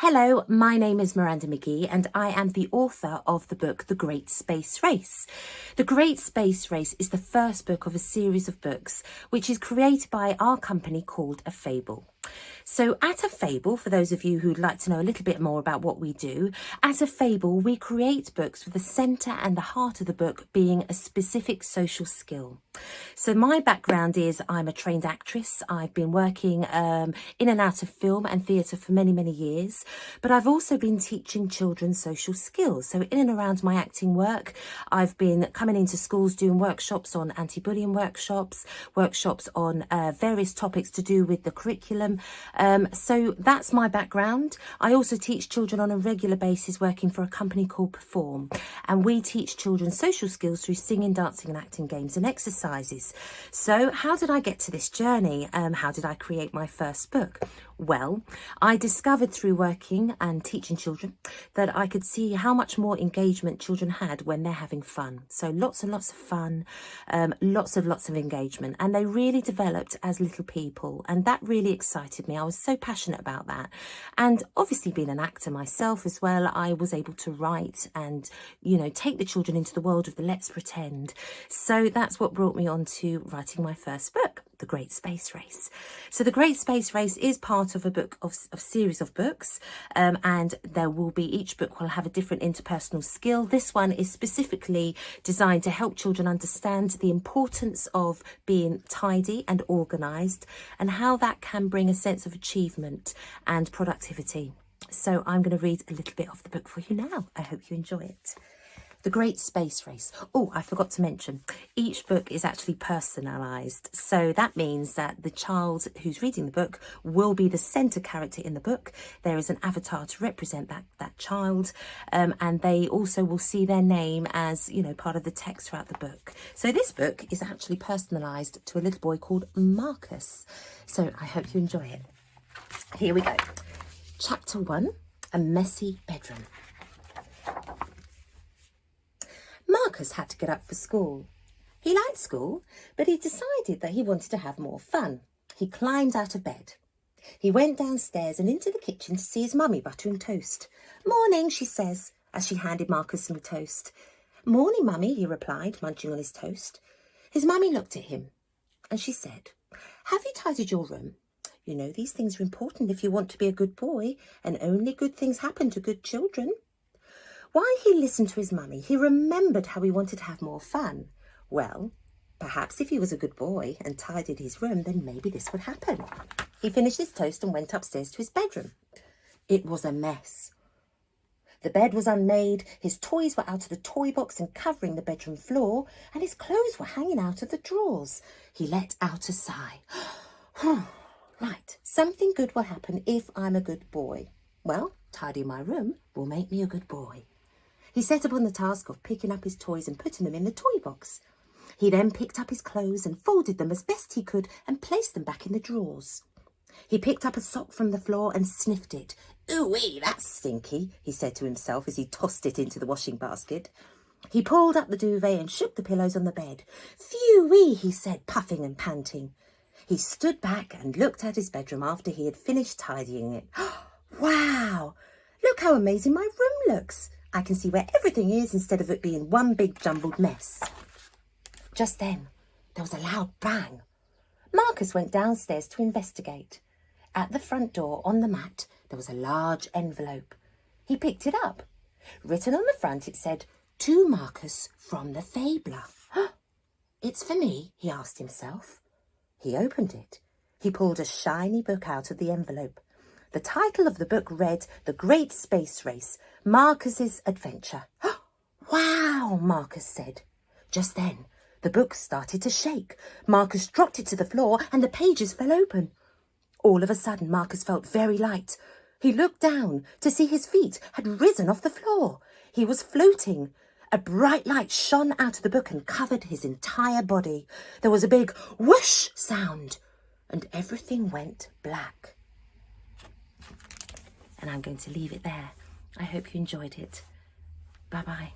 Hello, my name is Miranda Magee and I am the author of the book The Great Space Race. The Great Space Race is the first book of a series of books which is created by our company called A Fable. So at A Fable, for those of you who'd like to know a little bit more about what we do, at A Fable we create books with the centre and the heart of the book being a specific social skill. So my background is I'm a trained actress. I've been working in and out of film and theatre for many, many years, but I've also been teaching children social skills. So in and around my acting work, I've been coming into schools doing workshops on anti-bullying workshops on various topics to do with the curriculum. So that's my background. I also teach children on a regular basis working for a company called Perform, and we teach children social skills through singing, dancing and acting games and exercises. So how did I get to this journey? How did I create my first book? Well, I discovered through working and teaching children that I could see how much more engagement children had when they're having fun. So lots and lots of fun, lots of engagement, and they really developed as little people, and that really excited me. I was so passionate about that, and obviously being an actor myself as well, I was able to write and, you know, take the children into the world of the let's pretend. So that's what brought me on to writing my first book, The Great Space Race. So The Great Space Race is part of a book of series of books, and there will be, each book will have a different interpersonal skill. This one is specifically designed to help children understand the importance of being tidy and organised and how that can bring a sense of achievement and productivity. So I'm going to read a little bit of the book for you now. I hope you enjoy it. The Great Space Race. Oh, I forgot to mention, each book is actually personalised. So that means that the child who's reading the book will be the centre character in the book. There is an avatar to represent that child, and they also will see their name as, you know, part of the text throughout the book. So this book is actually personalised to a little boy called Marcus. So I hope you enjoy it. Here we go. Chapter 1, A Messy Bedroom. Marcus had to get up for school. He liked school, but he decided that he wanted to have more fun. He climbed out of bed. He went downstairs and into the kitchen to see his mummy buttering toast. "Morning," she says, as she handed Marcus some toast. "Morning, mummy," he replied, munching on his toast. His mummy looked at him and she said, "Have you tidied your room? You know, these things are important if you want to be a good boy, and only good things happen to good children." While he listened to his mummy, he remembered how he wanted to have more fun. Well, perhaps if he was a good boy and tidied his room, then maybe this would happen. He finished his toast and went upstairs to his bedroom. It was a mess. The bed was unmade, his toys were out of the toy box and covering the bedroom floor, and his clothes were hanging out of the drawers. He let out a sigh. Right, something good will happen if I'm a good boy. Well, tidying my room will make me a good boy. He set upon the task of picking up his toys and putting them in the toy box. He then picked up his clothes and folded them as best he could and placed them back in the drawers. He picked up a sock from the floor and sniffed it. "Ooh-wee, that's stinky," he said to himself as he tossed it into the washing basket. He pulled up the duvet and shook the pillows on the bed. "Phew-wee," he said, puffing and panting. He stood back and looked at his bedroom after he had finished tidying it. "Wow, look how amazing my room looks. I can see where everything is instead of it being one big jumbled mess." Just then, there was a loud bang. Marcus went downstairs to investigate. At the front door, on the mat, there was a large envelope. He picked it up. Written on the front, it said, "To Marcus from the Fabler." "It's for me?" he asked himself. He opened it. He pulled a shiny book out of the envelope. The title of the book read, The Great Space Race, Marcus's Adventure. "Wow," Marcus said. Just then, the book started to shake. Marcus dropped it to the floor and the pages fell open. All of a sudden, Marcus felt very light. He looked down to see his feet had risen off the floor. He was floating. A bright light shone out of the book and covered his entire body. There was a big whoosh sound and everything went black. And I'm going to leave it there. I hope you enjoyed it. Bye-bye.